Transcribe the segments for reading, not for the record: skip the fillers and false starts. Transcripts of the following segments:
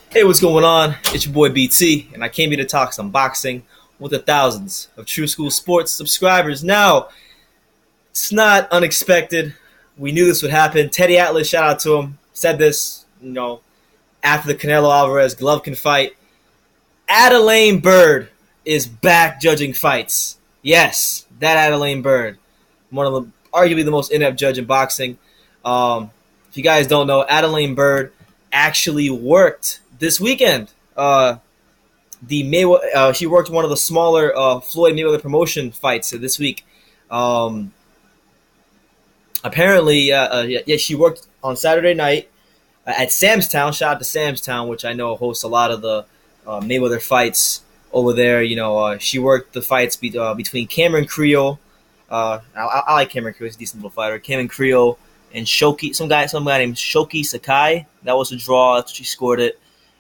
Hey, what's going on? It's your boy BT, and I came here to talk some boxing with the thousands of True School Sports subscribers. Now, it's not unexpected. We knew this would happen. Teddy Atlas, shout out to him, said this, after the Canelo Alvarez Golovkin fight. Adalaide Byrd is back judging fights. Yes, that Adalaide Byrd, one of the arguably the most inept judge in boxing. If you guys don't know, Adalaide Byrd actually worked this weekend. She worked one of the smaller Floyd Mayweather Promotion fights this week. Apparently, she worked on Saturday night at Sam's Town. Shout out to Sam's Town, which I know hosts a lot of the Mayweather fights over there. She worked the fights between Cameron Kreal. I like Cameron Kreal. He's a decent little fighter. Cameron Kreal and Shoki, some guy named Shoki Sakai. That was a draw. She scored it.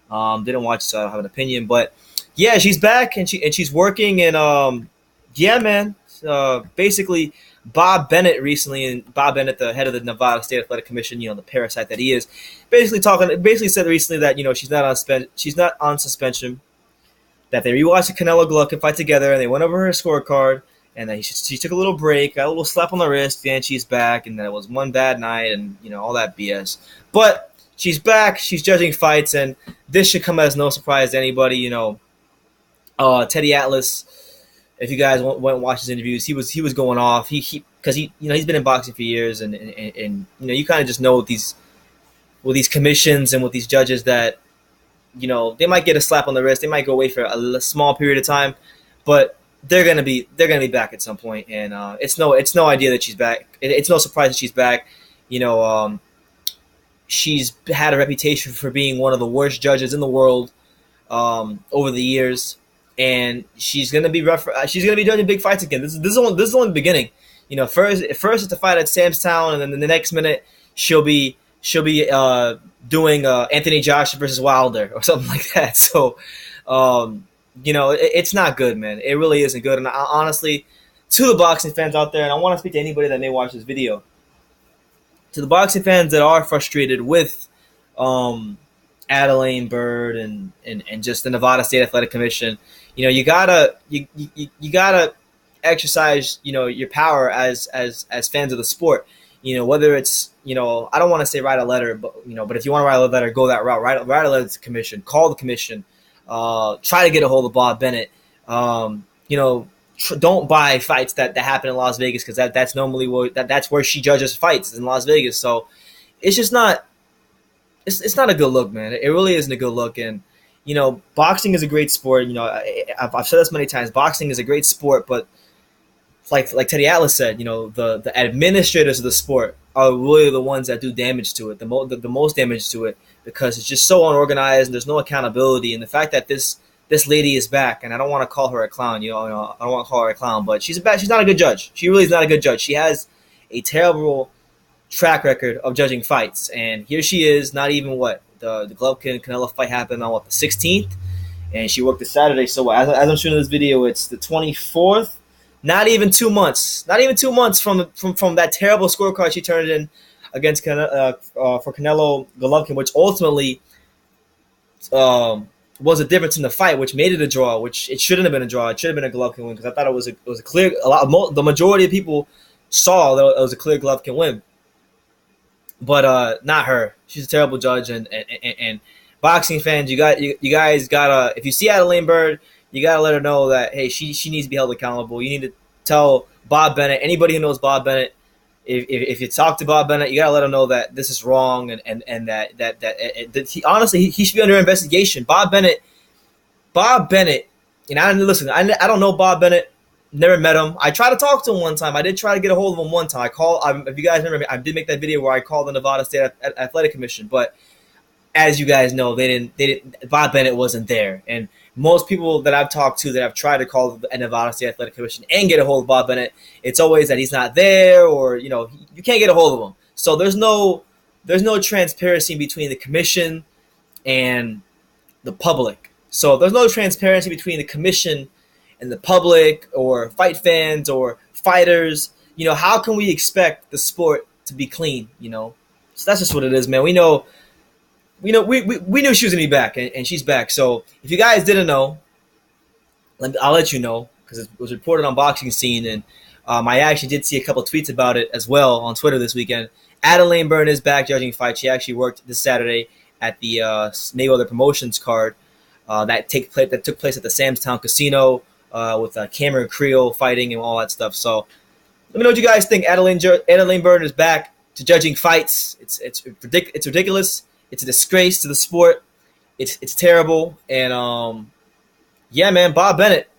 Didn't watch, so I don't have an opinion. But yeah, she's back and she's working. And yeah, man. Basically, Bob Bennett recently, and Bob Bennett, the head of the Nevada State Athletic Commission, the parasite that he is, basically said recently that she's not on suspension. That they rewatched the Canelo Golovkin fight together, and they went over her scorecard, and that she took a little break, got a little slap on the wrist, and she's back, and that it was one bad night, and all that BS. But she's back. She's judging fights, and this should come as no surprise to anybody. Teddy Atlas. If you guys went and watched his interviews, he was going off. He's been in boxing for years, and you kind of just know with these commissions and with these judges that they might get a slap on the wrist. They might go away for a small period of time, but they're gonna be back at some point. And it's no idea that she's back. It's no surprise that she's back. She's had a reputation for being one of the worst judges in the world over the years, and she's gonna be judging big fights again. This is only the beginning. First it's a fight at Sam's Town, and then the next minute she'll be doing Anthony Joshua versus Wilder or something like that. So, it's not good, man. It really isn't good. And honestly, to the boxing fans out there, and I want to speak to anybody that may watch this video, to the boxing fans that are frustrated with Adalaide Byrd and just the Nevada State Athletic Commission, you gotta exercise your power as fans of the sport. Whether it's I don't want to say write a letter, but if you want to write a letter, go that route. Write a letter to the commission. Call the commission. Try to get a hold of Bob Bennett. Don't buy fights that happen in Las Vegas, because that's normally that's where she judges fights, in Las Vegas. So it's just not. It's not a good look, man. It really isn't a good look. And boxing is a great sport. I've said this many times. Boxing is a great sport, but like Teddy Atlas said, the administrators of the sport are really the ones that do damage to it, the most damage to it, because it's just so unorganized and there's no accountability. And the fact that this lady is back, and I don't want to call her a clown, I don't want to call her a clown, but she's not a good judge. She really is not a good judge. She has a terrible track record of judging fights, and here she is. Not even the Golovkin Canelo fight happened on the 16th, and she worked this Saturday. So as I'm shooting this video, it's the 24th. Not even 2 months. Not even 2 months from that terrible scorecard she turned in against for Canelo Golovkin, which ultimately was a difference in the fight, which made it a draw. Which it shouldn't have been a draw. It should have been a Golovkin win, because I thought it was a clear. The majority of people saw that it was a clear Golovkin win, but not her. She's a terrible judge, and boxing fans, you guys gotta, if you see Adalaide Byrd, you gotta let her know that, hey, she needs to be held accountable. You need to tell Bob Bennett, anybody who knows Bob Bennett, if you talk to Bob Bennett, you gotta let him know that this is wrong, and that he, honestly, he should be under investigation. Bob Bennett, and I don't know Bob Bennett, never met him. I tried to talk to him one time. I did try to get a hold of him one time. If you guys remember, I did make that video where I called the Nevada State Athletic Commission, but as you guys know, they didn't. Bob Bennett wasn't there, and most people that I've talked to that have tried to call the Nevada State Athletic Commission and get a hold of Bob Bennett, it's always that he's not there, or you can't get a hold of him. So there's no transparency between the commission and the public. So there's no transparency between the commission and the public, or fight fans, or fighters. How can we expect the sport to be clean? So that's just what it is, man. We know we knew she was gonna be back, and she's back. So if you guys didn't know, I'll let you know because it was reported on Boxing Scene, and I actually did see a couple tweets about it as well on Twitter this weekend. Adelaide Byrd is back judging fights. She actually worked this Saturday at the Mayweather Promotions card that took place at the Sam's Town Casino with Cameron Kreal fighting and all that stuff. So let me know what you guys think. Adelaide Byrd is back to judging fights. It's ridiculous. It's a disgrace to the sport. It's terrible. And yeah, man, Bob Bennett.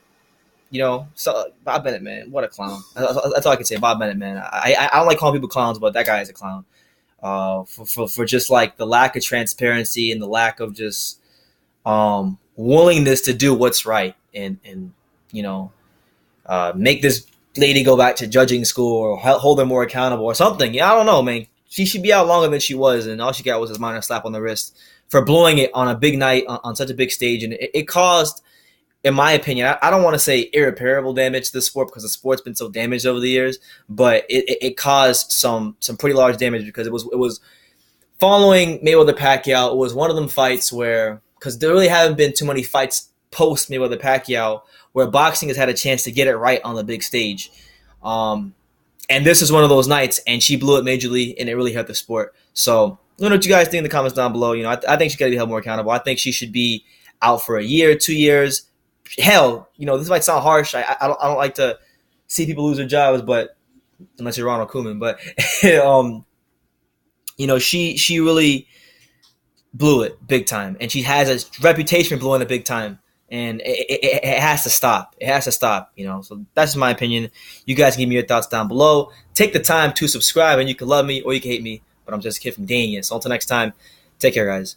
Bob Bennett, man, what a clown. That's all I can say. Bob Bennett, man. I don't like calling people clowns, but that guy is a clown. For just like the lack of transparency and the lack of just willingness to do what's right and make this lady go back to judging school or hold her more accountable or something. Yeah, I don't know, man. She should be out longer than she was, and all she got was a minor slap on the wrist for blowing it on a big night on such a big stage, and it caused, in my opinion, I don't want to say irreparable damage to the sport because the sport's been so damaged over the years, but it caused some pretty large damage because it was following Mayweather Pacquiao. It was one of them fights where, because there really haven't been too many fights post Mayweather Pacquiao where boxing has had a chance to get it right on the big stage. And this is one of those nights, and she blew it majorly, and it really hurt the sport. So let me know what you guys think in the comments down below. I think she's got to be held more accountable. I think she should be out for a year, 2 years. Hell, this might sound harsh. I don't like to see people lose their jobs, but unless you're Ronald Koeman, but she really blew it big time, and she has a reputation for blowing it big time, and it has to stop. It has to stop. So that's my opinion. You guys can give me your thoughts down below. Take the time to subscribe, and you can love me or you can hate me, but I'm just a kid from Dania. So until next time, take care, guys.